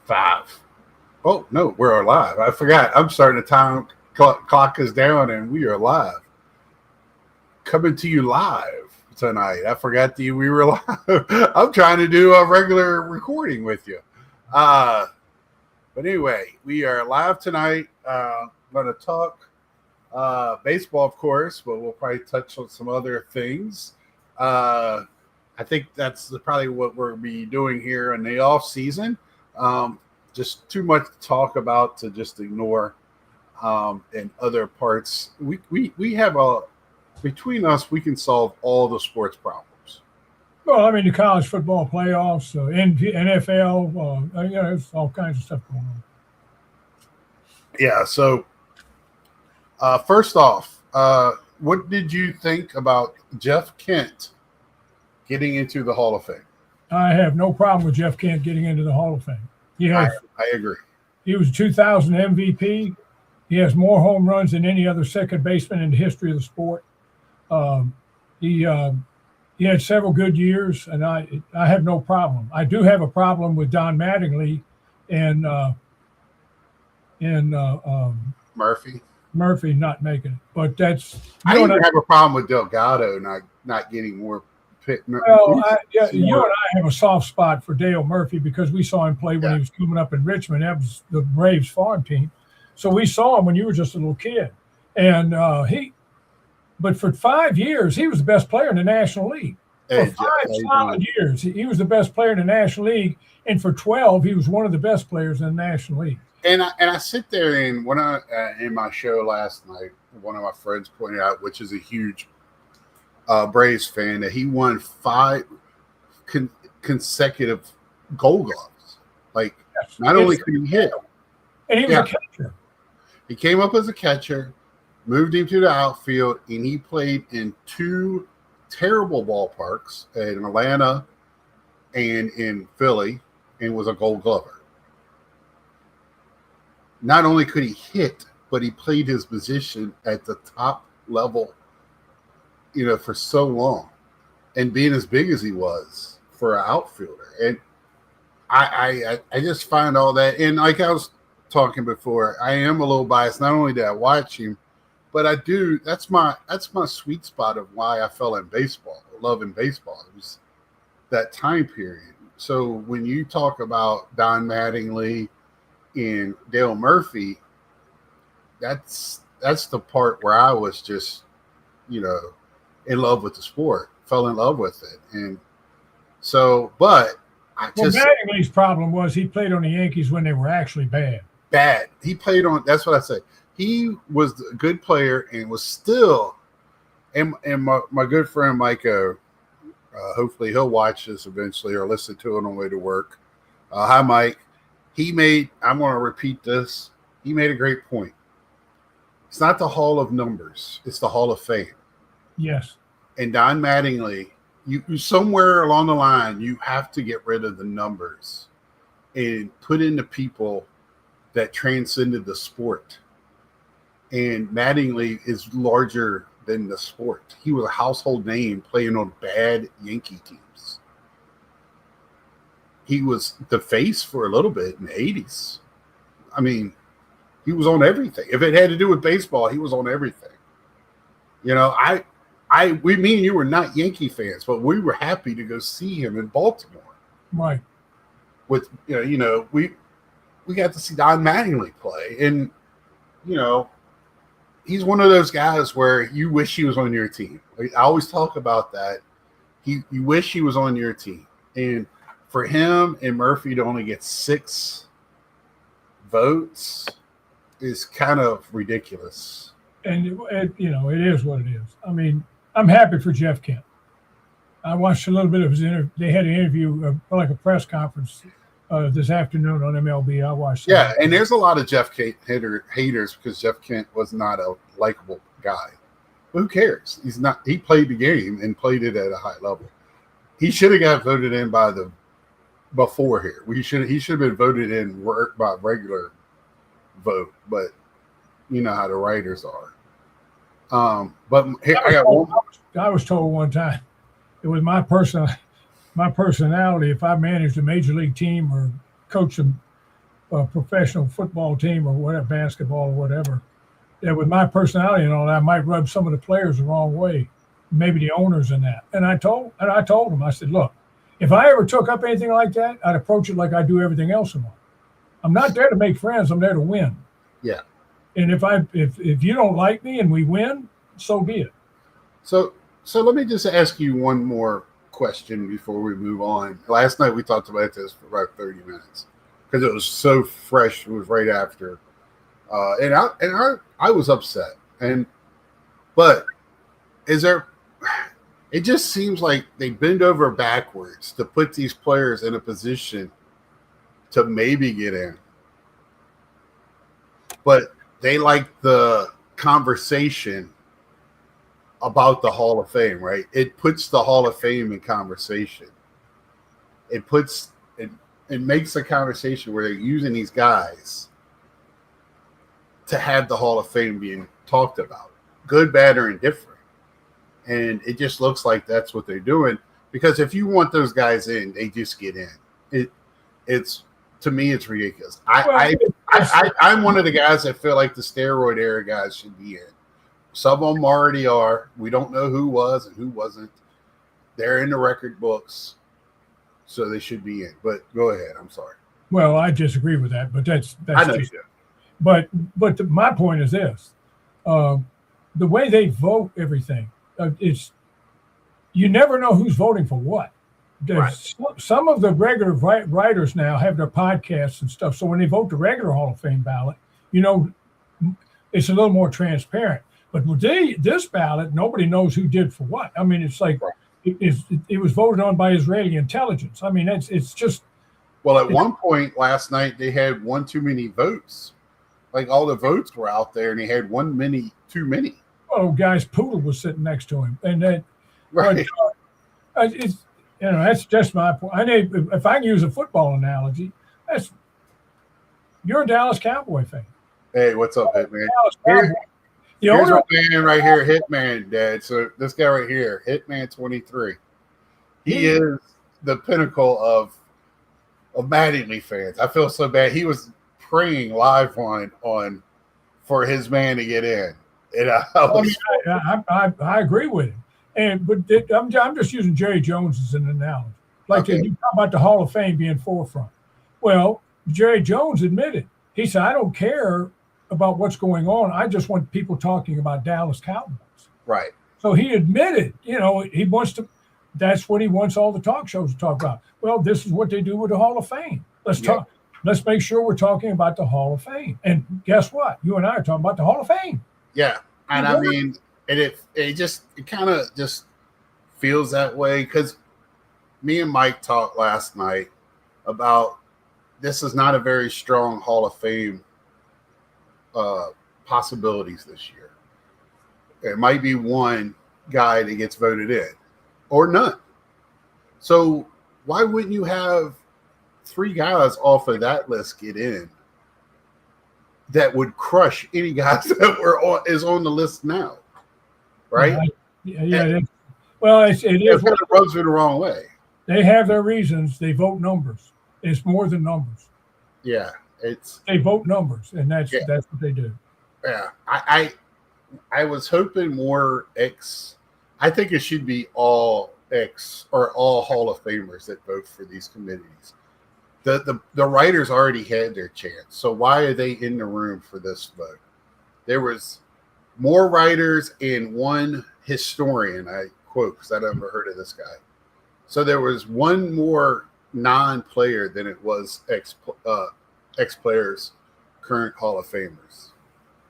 5. Oh, no, we're live. I forgot. I'm starting the time clock is down and we are live. Coming to you live tonight. I forgot that we were live. I'm trying to do a regular recording with you. But anyway, we are live tonight. Going to talk baseball, of course, but we'll probably touch on some other things. I think that's probably what we'll be doing here in the off season. Just too much to talk about to just ignore. And other parts, we have between us, we can solve all the sports problems. Well, I mean, the college football playoffs, NFL, there's all kinds of stuff going on. Yeah. So, first off, what did you think about Jeff Kent getting into the Hall of Fame? I have no problem with Jeff Kent getting into the Hall of Fame. I agree. He was a 2000 MVP. He has more home runs than any other second baseman in the history of the sport. He had several good years, and I have no problem. I do have a problem with Don Mattingly and Murphy not making it. But that's I even have a problem with Delgado not getting more. Well, you and I have a soft spot for Dale Murphy because we saw him play when he was coming up in Richmond. That was the Braves farm team. So we saw him when you were just a little kid. And but for 5 years, he was the best player in the National League. For 5 solid years, he was the best player in the National League. And for 12, he was one of the best players in the National League. And I sit there and in my show last night, one of my friends pointed out, which is a huge Braves fan, that he won 5 consecutive Gold Gloves. Like, not only could he hit, and he was a catcher. He came up as a catcher, moved him to the outfield, and he played in 2 terrible ballparks in Atlanta and in Philly, and was a Gold Glover. Not only could he hit, but he played his position at the top level, for so long, and being as big as he was for an outfielder. And I just find all that, and like I was talking before, I am a little biased. Not only did I watch him, but I do. That's my sweet spot of why I fell in baseball, loving baseball. It was that time period. So when you talk about Don Mattingly and Dale Murphy, that's the part where I was just, in love with the sport, fell in love with it. And so, but Mattingly's problem was he played on the Yankees when they were actually bad. He played on, that's what I say. He was a good player and was still, and my good friend Mike, hopefully he'll watch this eventually or listen to it on the way to work. Hi, Mike. I'm going to repeat this. He made a great point. It's not the Hall of Numbers. It's the Hall of Fame. Yes. And Don Mattingly, you somewhere along the line, you have to get rid of the numbers and put in the people that transcended the sport. And Mattingly is larger than the sport. He was a household name playing on bad Yankee teams. He was the face for a little bit in the 80s. I mean, he was on everything. If it had to do with baseball, he was on everything. Me and you were not Yankee fans, but we were happy to go see him in Baltimore. Right. With we got to see Don Mattingly play, and he's one of those guys where you wish he was on your team. I always talk about that. You wish he was on your team, and for him and Murphy to only get 6 votes is kind of ridiculous. And it is what it is. I mean, I'm happy for Jeff Kent. I watched a little bit of his interview. They had an interview, like a press conference, this afternoon on MLB. I watched. Yeah, and there's a lot of Jeff Kent haters because Jeff Kent was not a likable guy. But who cares? He's not. He played the game and played it at a high level. He should have got voted in before here. He should have been voted in by regular vote, but you know how the writers are. But here, I was told one time it was my personality. If I managed a major league team or coached them, a professional football team or whatever, basketball or whatever, that with my personality and all that, I might rub some of the players the wrong way, maybe the owners and that. And I told them, I said, look, if I ever took up anything like that, I'd approach it like I do everything else in life. I'm not there to make friends. I'm there to win. Yeah. And if you don't like me and we win, so be it. So let me just ask you one more question before we move on. Last night we talked about this for about 30 minutes because it was so fresh. It was right after, and I was upset. But is there? It just seems like they bend over backwards to put these players in a position to maybe get in, but they like the conversation about the Hall of Fame, right? It puts the Hall of Fame in conversation. It makes a conversation where they're using these guys to have the Hall of Fame being talked about, good, bad, or indifferent. And it just looks like that's what they're doing, because if you want those guys in, they just get in. It's to me, it's ridiculous. I'm one of the guys that feel like the steroid era guys should be in. Some of them already are. We don't know who was and who wasn't. They're in the record books, so they should be in. But go ahead. I'm sorry. Well, I disagree with that, but that's I know you do. But my point is this: the way they vote everything, it's you never know who's voting for what. Right. Some of the regular writers now have their podcasts and stuff, so when they vote the regular Hall of Fame ballot, it's a little more transparent. But with this ballot, nobody knows who did for what. I mean, it's like it was voted on by Israeli intelligence. I mean, it's just. Well, at one point last night, they had one too many votes. Like all the votes were out there, and he had too many. Oh, guy's poodle was sitting next to him, and then right. It's that's just my point. If I can use a football analogy, you're a Dallas Cowboy fan. Hey, what's up, Hitman? Here's my man right here, Hitman, Dad. So this guy right here, Hitman 23, he is the pinnacle of Mattingly fans. I feel so bad. He was praying live on for his man to get in. And I agree with him. But I'm just using Jerry Jones as an analogy. Like you talk about the Hall of Fame being forefront. Well, Jerry Jones admitted. He said, I don't care about what's going on. I just want people talking about Dallas Cowboys. Right. So he admitted, he wants to. That's what he wants all the talk shows to talk about. Well, this is what they do with the Hall of Fame. Let's talk. Let's make sure we're talking about the Hall of Fame. And guess what? You and I are talking about the Hall of Fame. Yeah. And I mean, it kind of just feels that way because me and Mike talked last night about this is not a very strong Hall of Fame possibilities this year. There might be one guy that gets voted in or none. So why wouldn't you have 3 guys off of that list get in that would crush any guys that is on the list now? Right? Yeah. Well, it is what it rubs me the wrong way. They have their reasons. They vote numbers. It's more than numbers. Yeah, they vote numbers, and that's what they do. Yeah, I was hoping more X. I think it should be all X or all Hall of Famers that vote for these committees. The writers already had their chance, so why are they in the room for this vote? There was more writers and one historian, I quote, because I never heard of this guy. So there was one more non-player than it was ex-players, current Hall of Famers.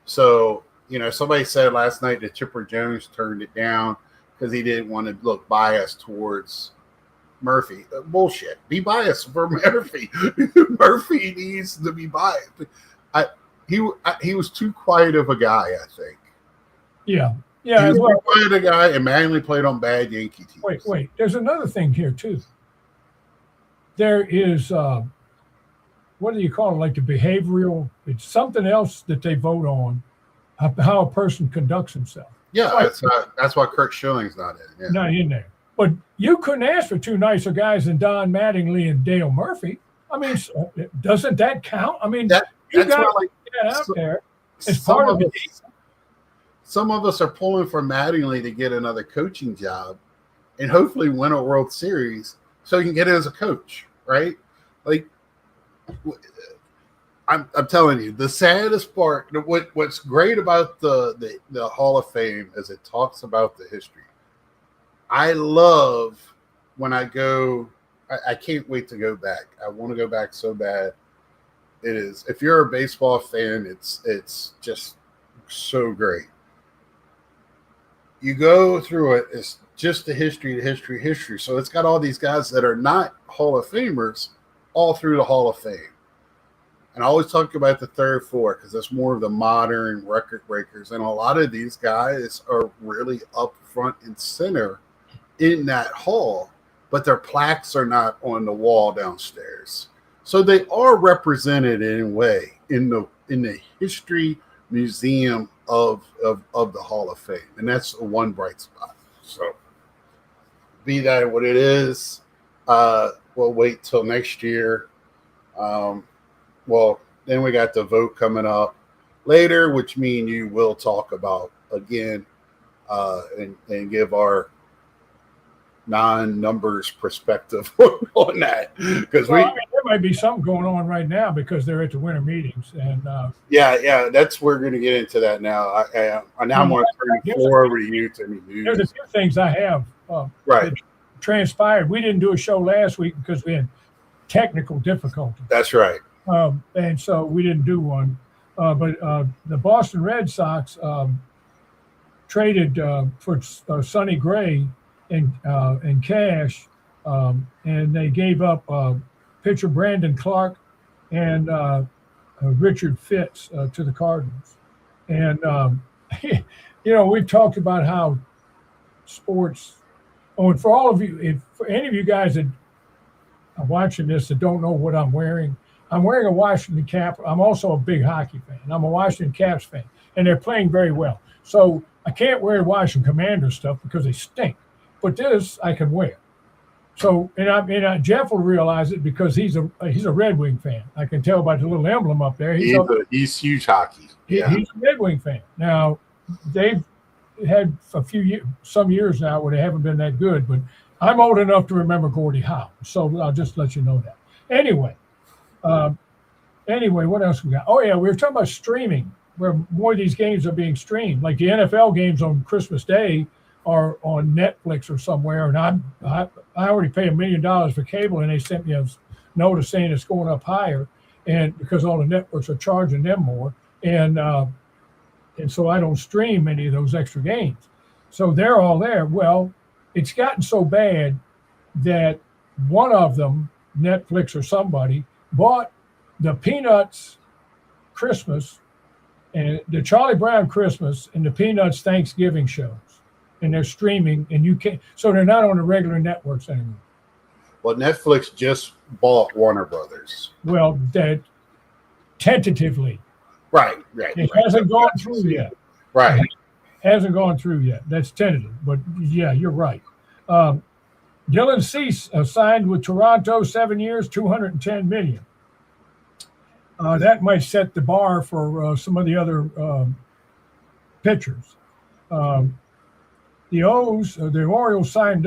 So, somebody said last night that Chipper Jones turned it down because he didn't want to look biased towards Murphy. Bullshit. Be biased for Murphy. Murphy needs to be biased. He was too quiet of a guy, I think. Yeah. He was too quiet a guy, and Manley played on bad Yankee teams. Wait. There's another thing here, too. There is, what do you call it, like the behavioral, it's something else that they vote on, how a person conducts himself. Yeah, that's why Kirk Schilling's not in. Yeah. Not in there. But you couldn't ask for 2 nicer guys than Don Mattingly and Dale Murphy. I mean, doesn't that count? I mean, that's you got where, like, that out there. It's some part of of it. some of us are pulling for Mattingly to get another coaching job and hopefully win a World Series so he can get in as a coach, right? Like, I'm telling you, the saddest part, what's great about the Hall of Fame is it talks about the history. I love when I go, I can't wait to go back. I want to go back so bad. It is. If you're a baseball fan, it's just so great. You go through it, it's just the history. So it's got all these guys that are not Hall of Famers all through the Hall of Fame. And I always talk about the third floor because that's more of the modern record breakers. And a lot of these guys are really up front and center in that hall, but their plaques are not on the wall downstairs. So they are represented in a way in the history museum of the Hall of Fame. And that's one bright spot. So be that what it is, we'll wait till next year. Well, then we got the vote coming up later, which me and you will talk about again and give our non-numbers perspective on that. Because there might be something going on right now because they're at the winter meetings. And yeah, that's we're going to get into that now. I'm going to turn the floor over to you, Timmy. There's a few things I have that transpired. We didn't do a show last week because we had technical difficulties. That's right. And so we didn't do one. But the Boston Red Sox traded for Sonny Gray in cash, and they gave up pitcher Brandon Clark and Richard Fitz to the Cardinals. And, we've talked about how sports – and for all of you, for any of you guys that are watching this that don't know what I'm wearing a Washington cap. I'm also a big hockey fan. I'm a Washington Caps fan, and they're playing very well. So I can't wear Washington Commanders stuff because they stink. But this I can wear. So and Jeff will realize it because he's a Red Wing fan. I can tell by the little emblem up there. He's huge hockey. Yeah. He's a Red Wing fan. Now they've had some years now where they haven't been that good, but I'm old enough to remember Gordie Howe. So I'll just let you know that. Anyway, what else we got? Oh yeah, we were talking about streaming, where more of these games are being streamed. Like the NFL games on Christmas Day are on Netflix or somewhere, and I already pay $1 million for cable, and they sent me a notice saying it's going up higher, and because all the networks are charging them more, and so I don't stream any of those extra games. So they're all there. Well, it's gotten so bad that one of them, Netflix or somebody, bought the Peanuts Christmas and the Charlie Brown Christmas and the Peanuts Thanksgiving shows, and they're streaming, and you can't. So they're not on the regular networks anymore. Well, Netflix just bought Warner Brothers. Well, that tentatively. Right. It hasn't gone through yet. Right. Hasn't gone through yet. That's tentative, but yeah, you're right. Dylan Cease signed with Toronto 7 years, $210 million. That might set the bar for some of the other pitchers. The Orioles signed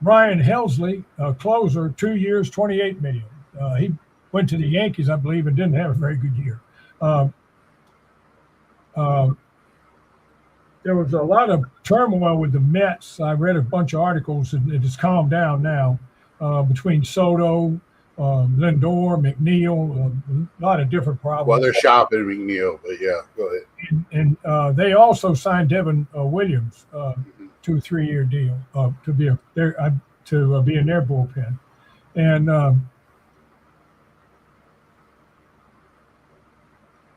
Ryan Helsley, closer, 2 years, $28 million. He went to the Yankees, I believe, and didn't have a very good year. There was a lot of turmoil with the Mets. I read a bunch of articles, and it has calmed down now between Soto, Lindor, McNeil, a lot of different problems. Well, they're shopping McNeil, but yeah, go ahead. And they also signed Devin Williams to a 3-year deal to be in their bullpen. And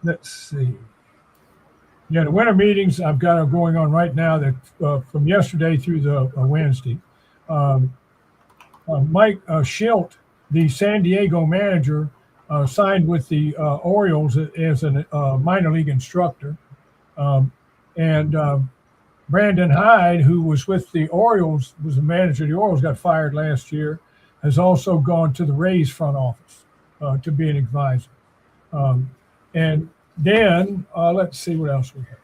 let's see. Yeah, the winter meetings I've got are going on right now. That from yesterday through the Wednesday. Mike Schilt, the San Diego manager, signed with the Orioles as a minor league instructor. And Brandon Hyde, who was with the Orioles, was the manager of the Orioles, got fired last year. has also gone to the Rays front office to be an advisor. And then let's see what else we have.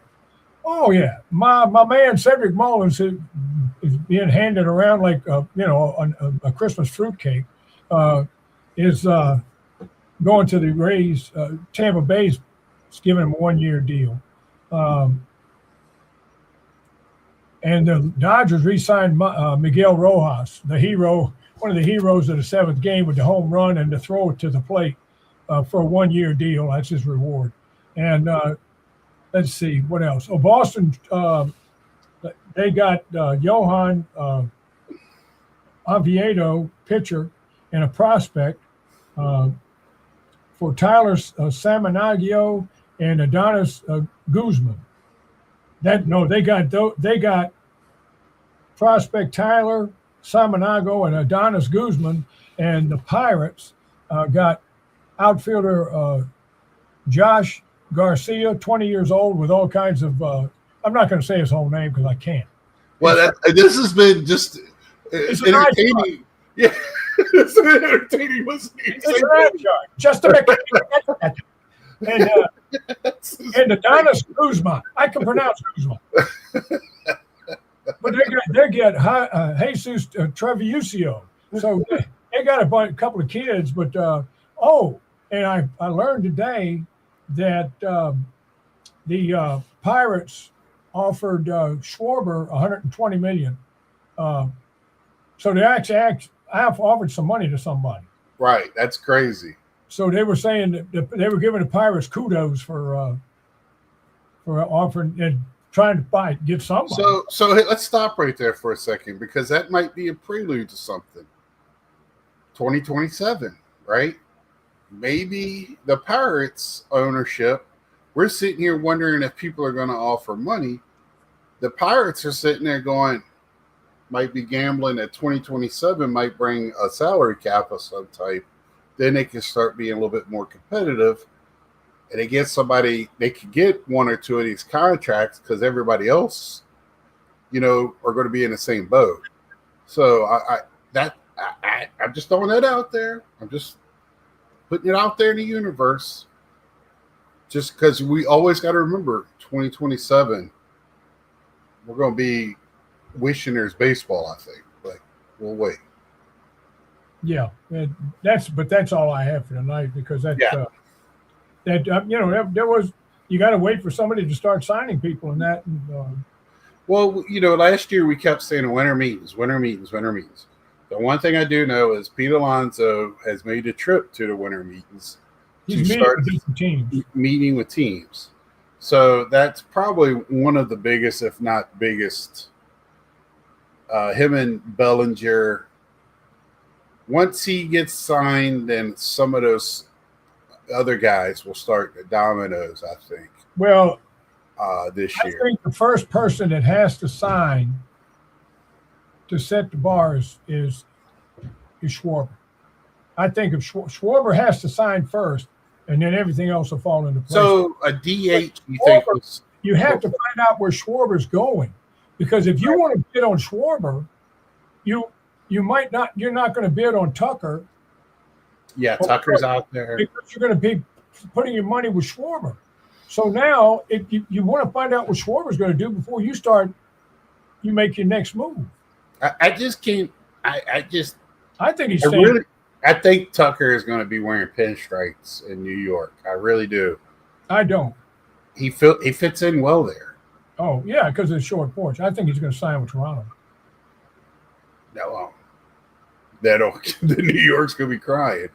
Oh yeah, my man Cedric Mullins is being handed around like a Christmas fruitcake. Is going to the Rays. Tampa Bay's giving him a 1-year deal. And the Dodgers re-signed Miguel Rojas, the hero, one of the heroes of the 7th game with the home run and the throw it to the plate for a 1-year deal. That's his reward. And let's see, what else? Oh, Boston, they got Johan Oviedo, pitcher, and a prospect for Tyler Samaniego and Adonis Guzman. They got prospect Tyler Samaniego and Adonis Guzman, and the Pirates got outfielder Josh Garcia, 20 years old, with all kinds of I'm not going to say his whole name because I can't. Well, this has been just entertaining. Yeah, it's entertaining listening. Just to make it. And Adonis Guzman. I can pronounce Guzman. But they get Jesus Treviusio. So they got a couple of kids. But, and I learned today that the Pirates offered Schwarber $120 million. So they actually have offered some money to somebody. Right. That's crazy. So they were saying that they were giving the Pirates kudos for offering and trying to get somebody. So hey, let's stop right there for a second, because that might be a prelude to something. 2027, right? Maybe the Pirates ownership, we're sitting here wondering if people are going to offer money. The Pirates are sitting there going, might be gambling that 2027 might bring a salary cap of some type. Then they can start being a little bit more competitive, and they get somebody, they could get one or two of these contracts because everybody else, are going to be in the same boat. So I'm just throwing that out there. I'm just putting it out there in the universe. Just because we always got to remember 2027, we're going to be wishing there's baseball, I think. But we'll wait. Yeah, that's all I have for tonight, because there was, you got to wait for somebody to start signing people and that. Well, last year we kept saying winter meetings. The one thing I do know is Pete Alonso has made a trip to the winter meetings. He's meeting with teams. So that's probably one of the biggest, if not biggest. Him and Bellinger. Once he gets signed, then some of those other guys will start the dominoes, I think. Well, this year. I think the first person that has to sign to set the bars is Schwarber. I think if Schwarber has to sign first, and then everything else will fall into place. So a DH, you have to find out where Schwarber's going, because if you want to bid on Schwarber, you're not going to bid on Tucker. Yeah, Tucker's out there. Because you're going to be putting your money with Schwarber. So now, if you want to find out what Schwarber's going to do before you make your next move. I just can't. I think he's. I think Tucker is going to be wearing pinstripes in New York. I really do. I don't. He fits in well there. Oh yeah, because of the short porch. I think he's going to sign with Toronto. No, the New York's going to be crying.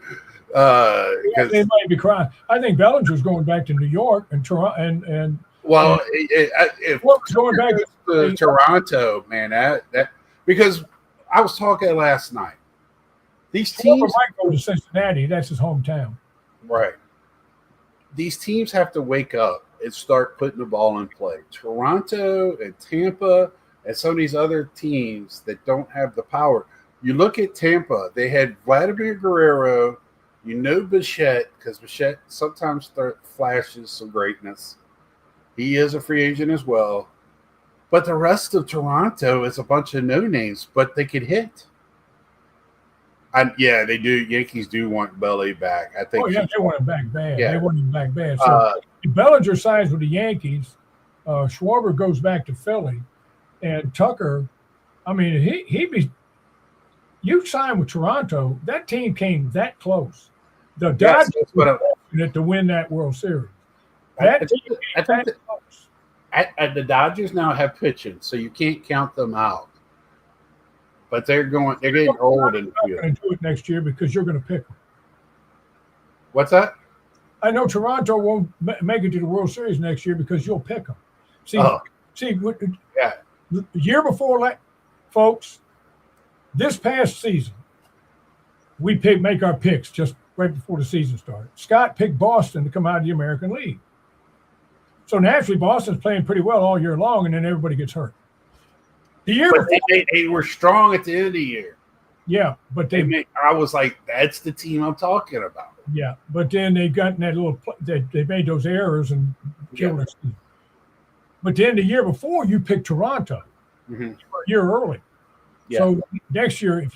They might be crying. I think Bellinger's going back to New York and Toronto and. Well, if going back to Toronto, man, that because I was talking last night. These teams might go to Cincinnati. That's his hometown. Right. These teams have to wake up and start putting the ball in play. Toronto and Tampa and some of these other teams that don't have the power. You look at Tampa, they had Vladimir Guerrero, Bichette, because Bichette sometimes flashes some greatness. He is a free agent as well. But the rest of Toronto is a bunch of no-names, but they could hit. Yeah, they do. Yankees do want Belly back. I think. Oh yeah, they want him back bad. Yeah. They want him back bad. So if Bellinger signs with the Yankees, Schwarber goes back to Philly, and Tucker. I mean, he'd be. You signed with Toronto. That team came that close. The Dodgers were fortunate to win that World Series. That team came that close. The Dodgers now have pitching, so you can't count them out. But they're getting old in the field. You're going to do it next year because you're going to pick them. What's that? I know Toronto won't make it to the World Series next year because you'll pick them. See, yeah. The year before, folks, this past season, we make our picks just right before the season started. Scott picked Boston to come out of the American League. So naturally, Boston's playing pretty well all year long, and then everybody gets hurt. The year before, they were strong at the end of the year. Yeah, but I was like, that's the team I'm talking about. Yeah, but then they got in that little. They made those errors and killed us. But then the year before, you picked Toronto. Mm-hmm. A year early. Yeah. So next year,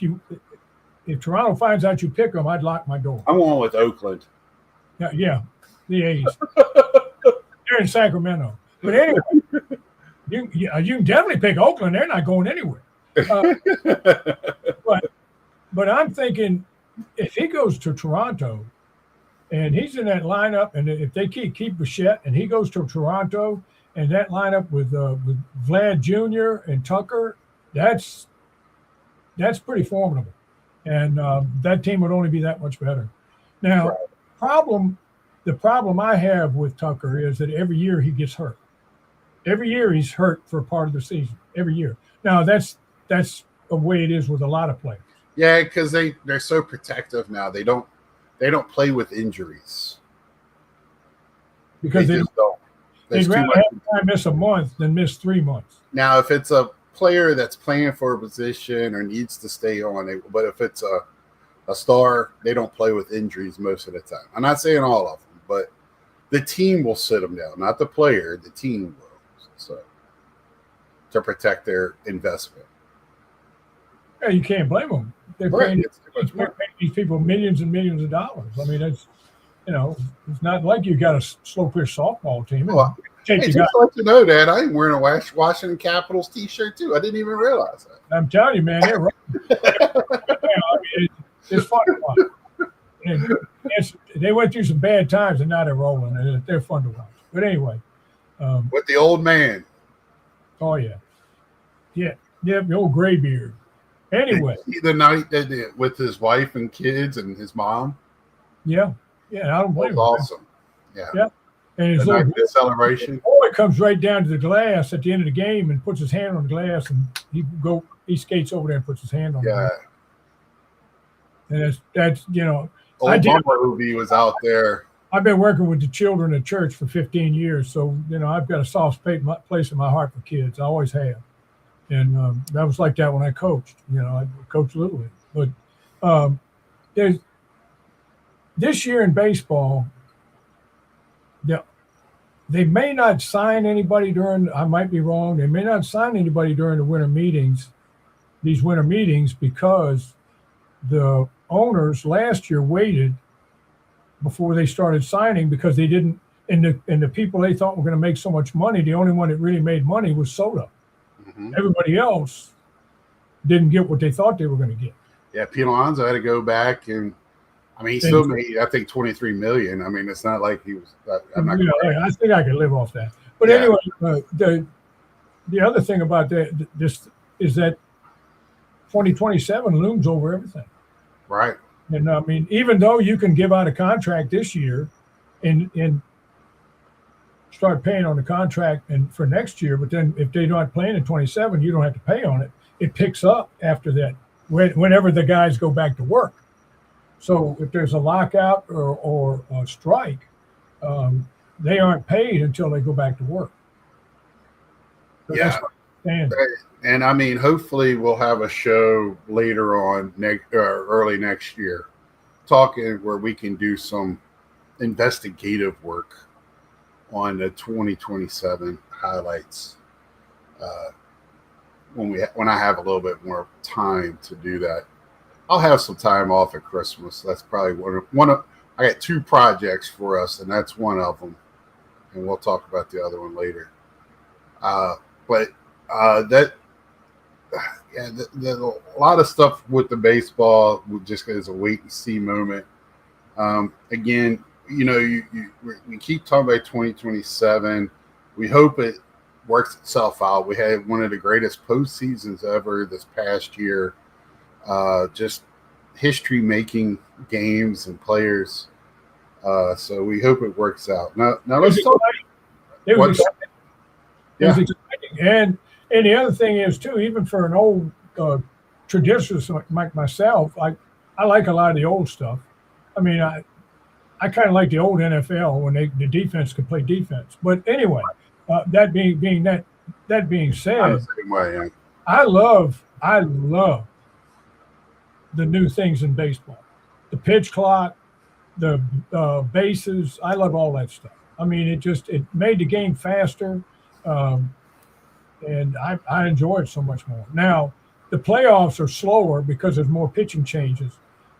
if Toronto finds out you pick them, I'd lock my door. I'm going with Oakland. Yeah, the A's. They're in Sacramento. But anyway, you can definitely pick Oakland. They're not going anywhere. But I'm thinking if he goes to Toronto and he's in that lineup, and if they keep Bichette and he goes to Toronto and that lineup with Vlad Jr. and Tucker, that's pretty formidable. And that team would only be that much better. Now, the problem I have with Tucker is that every year he gets hurt. Every year he's hurt for part of the season. Every year. Now that's the way it is with a lot of players. Yeah, because they're so protective now. They don't play with injuries. Because they don't. They'd rather have a guy miss a month than miss 3 months. Now, if it's a player that's playing for a position or needs to stay on, but if it's a star, they don't play with injuries most of the time. I'm not saying all of them, but the team will sit them down, not the player. The team will, so to protect their investment. Yeah, you can't blame them. They're paying these people millions and millions of dollars. I mean, it's it's not like you got a slow pitch softball team. Well, just let you know that I'm wearing a Washington Capitals T-shirt too. I didn't even realize that. I'm telling you, man, they're right. It's fun to watch. And they went through some bad times, and now they're rolling, and they're fun to watch. But anyway, with the old man. Oh yeah, the old gray beard. Anyway, the night that with his wife and kids and his mom. Yeah, I don't blame him. Awesome. Yeah. And his little celebration. Boy comes right down to the glass at the end of the game and puts his hand on the glass, and he skates over there and puts his hand on the glass. And that's Old Bumblebee was out there. I've been working with the children at church for 15 years, so I've got a soft place in my heart for kids. I always have. And that was like that when I coached. I coached Little League. But there's this year in baseball, they may not sign anybody I might be wrong, they may not sign anybody during the winter meetings, these winter meetings, because the owners last year waited before they started signing because they didn't, and the people they thought were going to make so much money, the only one that really made money was Soto. Mm-hmm. Everybody else didn't get what they thought they were going to get. Yeah, Pete Alonso had to go back, and he still made, I think, $23 million. It's not like he was. I think I could live off that. But anyway, the other thing about this is that 2027 looms over everything. Right. And even though you can give out a contract this year, and start paying on the contract and for next year, but then if they're not playing in 27, you don't have to pay on it. It picks up after that whenever the guys go back to work. So if there's a lockout or a strike, they aren't paid until they go back to work. So and hopefully we'll have a show later on early next year talking where we can do some investigative work on the 2027 highlights when I have a little bit more time to do that. I'll have some time off at Christmas. That's probably one of. I got 2 projects for us, and that's one of them, and we'll talk about the other one later. But that, yeah, a lot of stuff with the baseball just as a wait and see moment. Again, we keep talking about 2027. We hope it works itself out. We had one of the greatest postseasons ever this past year. Just history-making games and players. So we hope it works out. Now let's talk. It was exciting. And the other thing is, too, even for an old traditionalist like myself, I like a lot of the old stuff. I mean, I kind of like the old NFL when the defense could play defense. But anyway, that being said, I love the new things in baseball, the pitch clock, the bases. I love all that stuff. I mean, it made the game faster, and I enjoy it so much more. Now, the playoffs are slower because there's more pitching changes,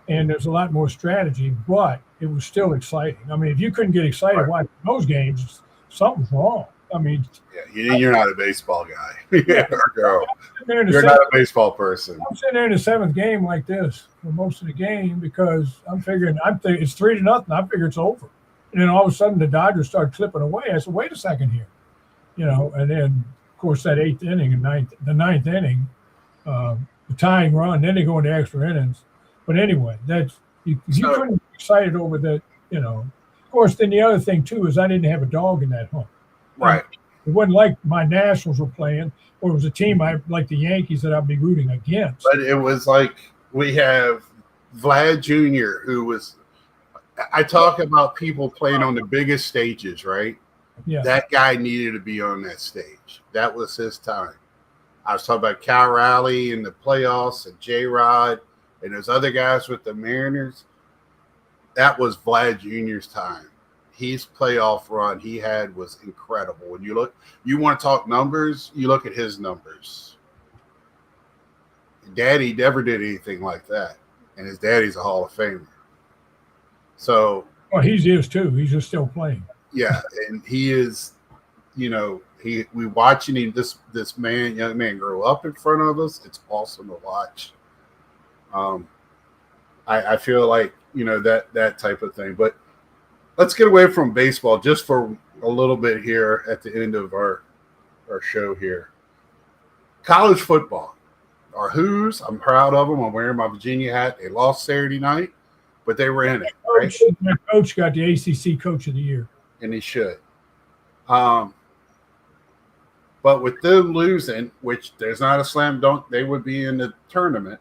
and there's a lot more strategy, but it was still exciting. I mean, if you couldn't get excited watching those games, something's wrong. I mean, you're not a baseball guy. Girl. You're not a baseball person. I'm sitting there in the 7th game like this for most of the game because I'm thinking it's 3-0. I figure it's over, and then all of a sudden the Dodgers start clipping away. I said, "Wait a second here," And then of course that 8th inning and the 9th inning, the tying run. Then they go into extra innings. But anyway, that's you couldn't be excited over that. Of course, then the other thing too is I didn't have a dog in that hunt. Right. It wasn't like my Nationals were playing, or it was a team like the Yankees that I'd be rooting against. But it was like we have Vlad Jr., who was – I talk about people playing on the biggest stages, right? Yeah. That guy needed to be on that stage. That was his time. I was talking about Cal Raleigh in the playoffs and J-Rod and those other guys with the Mariners. That was Vlad Jr.'s time. His playoff run he had was incredible. When you want to talk numbers, you look at his numbers. Daddy never did anything like that, and his daddy's a Hall of Famer. So, well, he is too. He's just still playing. Yeah, and he is. We watching him. This young man, grow up in front of us. It's awesome to watch. I feel like that type of thing, but. Let's get away from baseball just for a little bit here at the end of our show here. College football. Our Who's, I'm proud of them. I'm wearing my Virginia hat. They lost Saturday night, but they were in it. Right? Their coach got the ACC Coach of the Year. And he should. But with them losing, which there's not a slam dunk, they would be in the tournament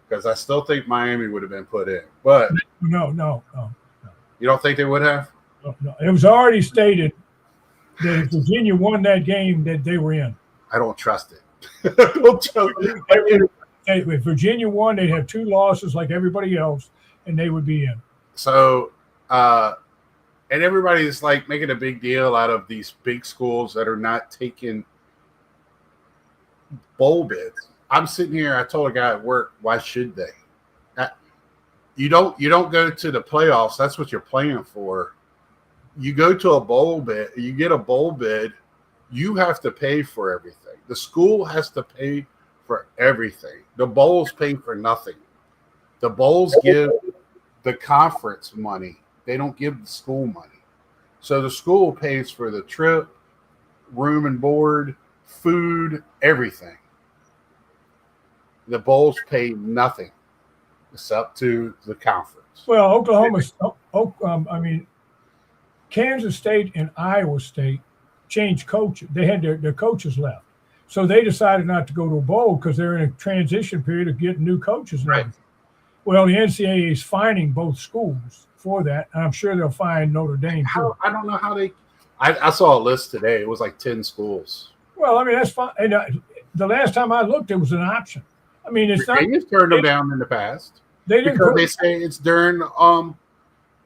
because I still think Miami would have been put in. But No. You don't think they would have? No. It was already stated that if Virginia won that game, that they were in. I don't trust it. If Virginia won, they'd have 2 losses like everybody else, and they would be in. So, and everybody's like making a big deal out of these big schools that are not taking bowl bids. I'm sitting here. I told a guy at work, why should they? You don't go to the playoffs. That's what you're playing for. You go to a bowl bid. You get a bowl bid. You have to pay for everything. The school has to pay for everything. The bowls pay for nothing. The bowls give the conference money. They don't give the school money. So the school pays for the trip, room and board, food, everything. The bowls pay nothing. It's up to the conference. Well, Kansas State and Iowa State changed coaches. They had their coaches left. So they decided not to go to a bowl because they're in a transition period of getting new coaches. Right. Well, the NCAA is fining both schools for that, and I'm sure they'll fine Notre Dame too. I don't know how they – I saw a list today. It was like 10 schools. Well, I mean, that's fine. And the last time I looked, it was an option. I mean, it's Virginia's turned them down in the past. They didn't because they say it's during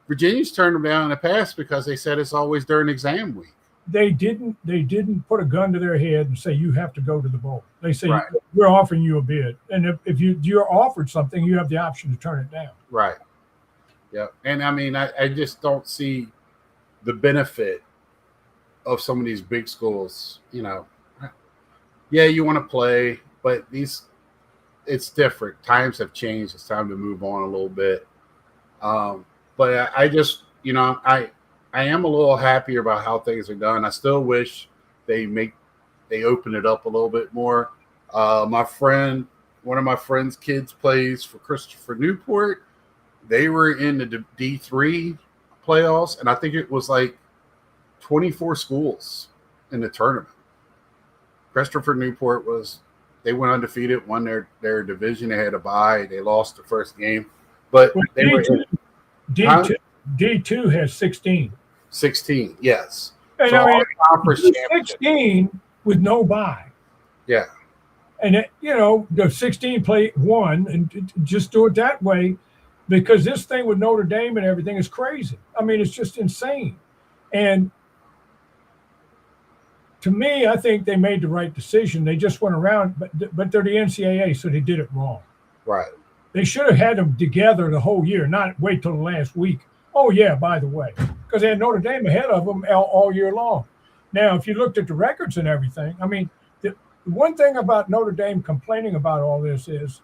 Virginia's turned them down in the past because they said it's always during exam week. They didn't put a gun to their head and say you have to go to the bowl. They say Right. we're offering you a bid, and if you're offered something, you have the option to turn it down. Right. Yeah. And I mean, I just don't see the benefit of some of these big schools. You know, yeah, you want to play, but it's different. Times have changed. It's time to move on a little bit. But I just, I am a little happier about how things are done. I still wish they open it up a little bit more. One of my friend's kids plays for Christopher Newport. They were in the D3 playoffs, and I think it was like 24 schools in the tournament. Christopher Newport they went undefeated, won their division. They had a bye. They lost the first game, but they were D2 has 16. 16, yes. And so I mean, conference 16 with no bye. Yeah. And the 16 play one, and just do it that way, because this thing with Notre Dame and everything is crazy. I mean, it's just insane. And to me, I think they made the right decision. They just went around, but they're the NCAA, so they did it wrong. Right. They should have had them together the whole year, not wait till the last week. Oh, yeah, by the way, because they had Notre Dame ahead of them all year long. Now, if you looked at the records and everything, I mean, the one thing about Notre Dame complaining about all this is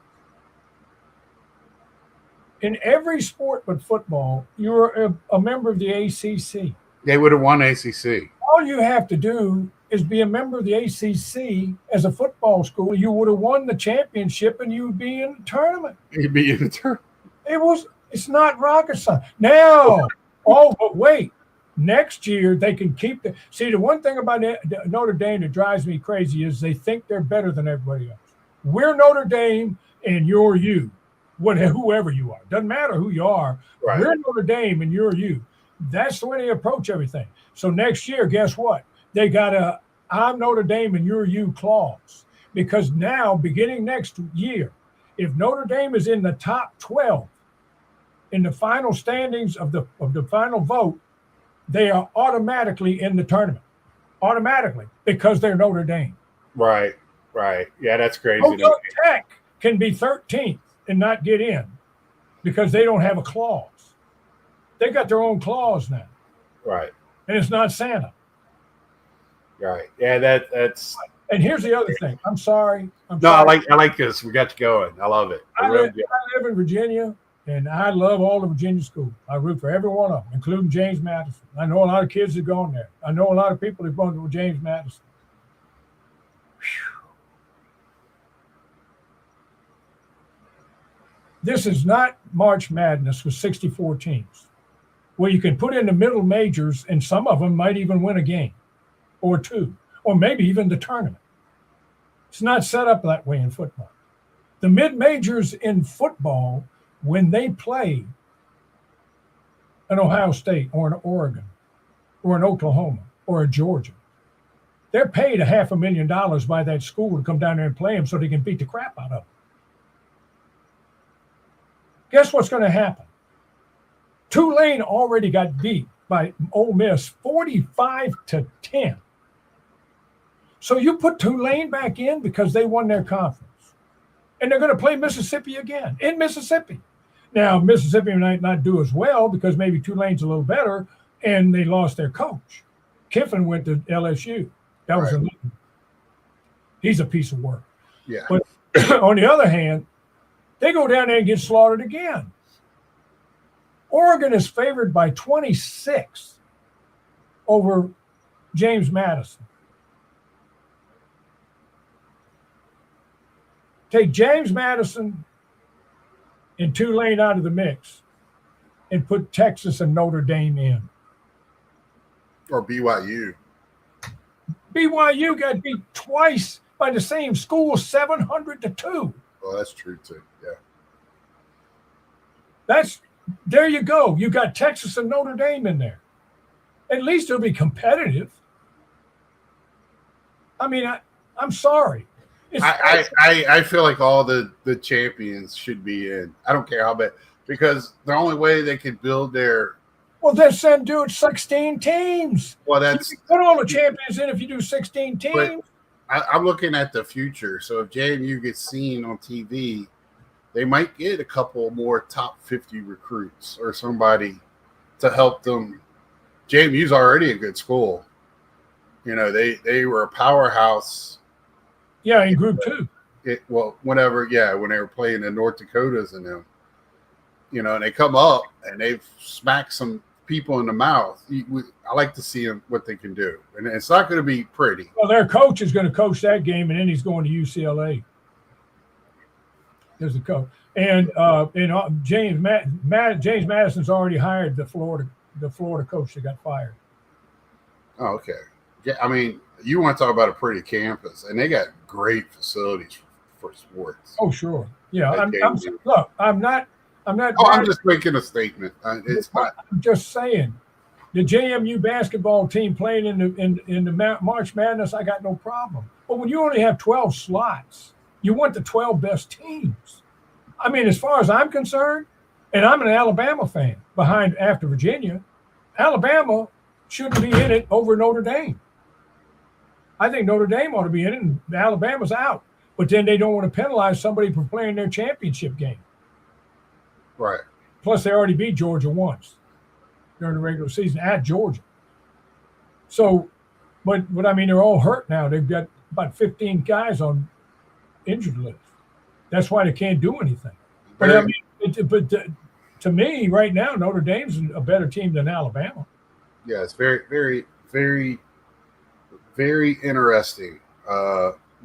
in every sport but football, you're a member of the ACC. They would have won ACC. All you have to do is be a member of the ACC as a football school. You would have won the championship and you would be in the tournament. You'd be in the tournament. It's not rocket science. Now, but wait. Next year, they can keep the one thing about Notre Dame that drives me crazy is they think they're better than everybody else. We're Notre Dame and you're you. Whoever you are. Doesn't matter who you are. Right. We're Notre Dame and you're you. That's the way they approach everything. So next year, guess what? They got a I'm Notre Dame and you're you clause. Because now, beginning next year, if Notre Dame is in the top 12 in the final standings of the final vote, they are automatically in the tournament. Automatically, because they're Notre Dame. Right. Yeah, that's crazy. Georgia Tech can be 13th and not get in because they don't have a clause. They got their own clause now. Right. And it's not Santa. Right. Yeah, that's. And here's the other thing. I'm sorry. I like this. We got you going. I love it. I live in Virginia, and I love all the Virginia schools. I root for every one of them, including James Madison. I know a lot of kids have gone there. I know a lot of people have gone to James Madison. Whew. This is not March Madness with 64 teams, where you can put in the middle majors, and some of them might even win a game or two, or maybe even the tournament. It's not set up that way in football. The mid-majors in football, when they play an Ohio State or an Oregon or an Oklahoma or a Georgia, they're paid $500,000 by that school to come down there and play them so they can beat the crap out of them. Guess what's going to happen? Tulane already got beat by Ole Miss 45-10. So you put Tulane back in because they won their conference. And they're going to play Mississippi again in Mississippi. Now, Mississippi might not do as well because maybe Tulane's a little better, and they lost their coach. Kiffin went to LSU. That was he's a piece of work. Yeah. But on the other hand, they go down there and get slaughtered again. Oregon is favored by 26 over James Madison. Take James Madison and Tulane out of the mix and put Texas and Notre Dame in. Or BYU. BYU got beat twice by the same school, 700-2. Well, that's true too. Yeah. There you go. You got Texas and Notre Dame in there. At least it'll be competitive. I mean, I'm sorry. I feel like all the champions should be in. I don't care how bad, because the only way they could build their Well, then do it 16 teams. Well, You that's can put all the champions in if you do 16 but teams. I'm looking at the future. So if JMU gets seen on TV, they might get a couple more top 50 recruits or somebody to help them. JMU's already a good school. You know, they were a powerhouse. Yeah, in Group 2. When they were playing in North Dakotas and them, you know, and they come up and they've smacked some people in the mouth. I like to see them, what they can do, and it's not going to be pretty. Well, their coach is going to coach that game, and then he's going to UCLA. There's the coach, and James Madison's already hired the Florida coach that got fired. Oh, okay. Yeah, I mean, you want to talk about a pretty campus, and they got great facilities for sports. Oh, sure. Yeah, I'm not. I'm just making a statement. It's not. I'm just saying, the JMU basketball team playing in the March Madness, I got no problem. But when you only have 12 slots, you want the 12 best teams. I mean, as far as I'm concerned, and I'm an Alabama fan after Virginia, Alabama shouldn't be in it over Notre Dame. I think Notre Dame ought to be in it, and Alabama's out. But then they don't want to penalize somebody for playing their championship game. Right. Plus, they already beat Georgia once during the regular season at Georgia. So, but I mean, they're all hurt now. They've got about 15 guys on injured list. That's why they can't do anything. But I mean, to me, right now, Notre Dame's a better team than Alabama. Yeah, it's very, very, very, very interesting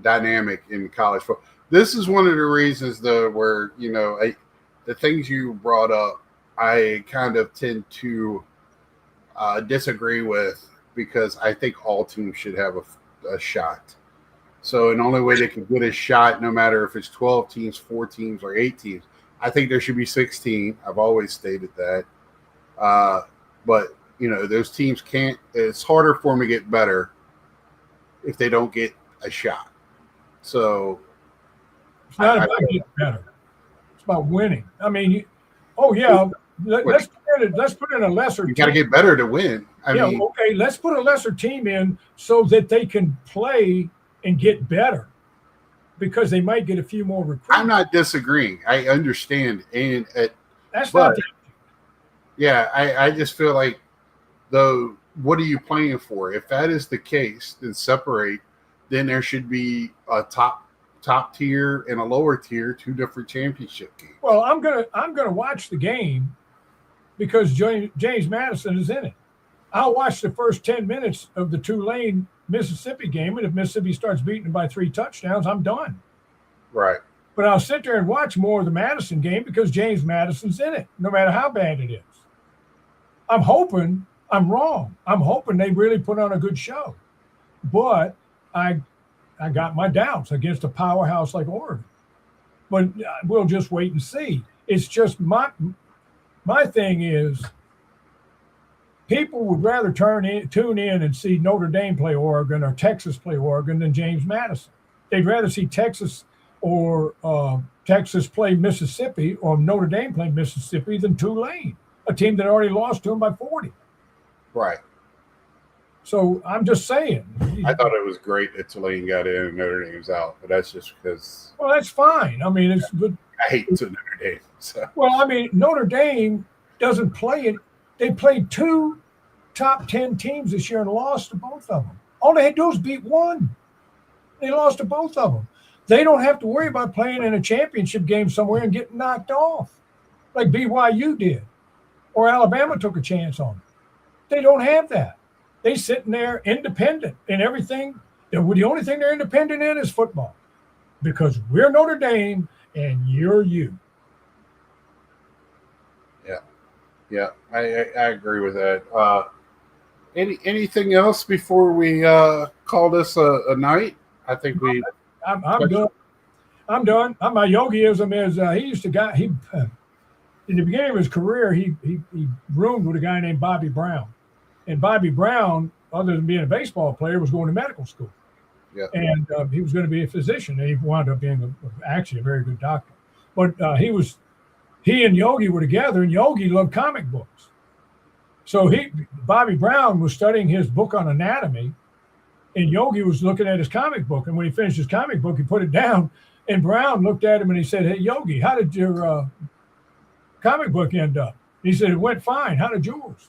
dynamic in college football. This is one of the reasons, though, where, you know, the things you brought up, I kind of tend to disagree with, because I think all teams should have a shot. So, and the only way they can get a shot, no matter if it's 12 teams, 4 teams, or 8 teams, I think there should be 16. I've always stated that. But, you know, those teams can't – it's harder for them to get better if they don't get a shot. So – it's not about getting better. It's about winning. I mean, let's put in a lesser team. You got to get better to win. I mean, okay, let's put a lesser team in so that they can play and get better, because they might get a few more recruits. I'm not disagreeing. I understand. That's not the – yeah, I just feel like, though, what are you playing for? If that is the case, then separate. Then there should be a top tier and a lower tier, 2 different championship games. Well, I'm gonna watch the game because James Madison is in it. I'll watch the first 10 minutes of the Tulane Mississippi game, and if Mississippi starts beating them by 3 touchdowns, I'm done. Right. But I'll sit there and watch more of the Madison game because James Madison's in it, no matter how bad it is. I'm hoping I'm wrong. I'm hoping they really put on a good show. But I got my doubts against a powerhouse like Oregon. But we'll just wait and see. It's just my thing is, people would rather tune in and see Notre Dame play Oregon or Texas play Oregon than James Madison. They'd rather see Texas or Texas play Mississippi or Notre Dame play Mississippi than Tulane, a team that already lost to them by 40. Right. So I'm just saying. I thought it was great that Tulane got in and Notre Dame's out, but that's just because. Well, that's fine. I mean, it's good. I hate Notre Dame. So. Well, I mean, Notre Dame doesn't play it. They played 2 top 10 teams this year and lost to both of them. All they had to do was beat one. They lost to both of them. They don't have to worry about playing in a championship game somewhere and getting knocked off like BYU did or Alabama took a chance on. They don't have that. They sitting there independent in everything. The only thing they're independent in is football, because we're Notre Dame and you're you. Yeah, I agree with that. Anything else before we call this a night? I think I'm done. I'm done. My yogiism is he used to in the beginning of his career he roomed with a guy named Bobby Brown. And Bobby Brown, other than being a baseball player, was going to medical school. Yeah. And he was going to be a physician, and he wound up being actually a very good doctor. But he and Yogi were together, and Yogi loved comic books. So Bobby Brown was studying his book on anatomy, and Yogi was looking at his comic book. And when he finished his comic book, he put it down. And Brown looked at him and he said, "Hey, Yogi, how did your comic book end up?" He said, "It went fine. How did yours?"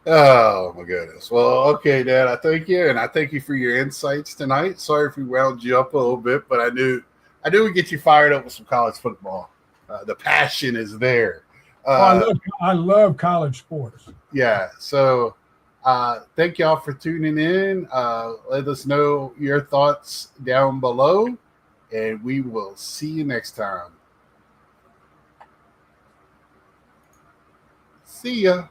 Oh my goodness. Well, okay, Dad. I thank you, and I thank you for your insights tonight. Sorry if we wound you up a little bit, but I knew we'd get you fired up with some college football. The passion is there. I love college sports. Yeah. So, thank y'all for tuning in. Let us know your thoughts down below, and we will see you next time. See ya.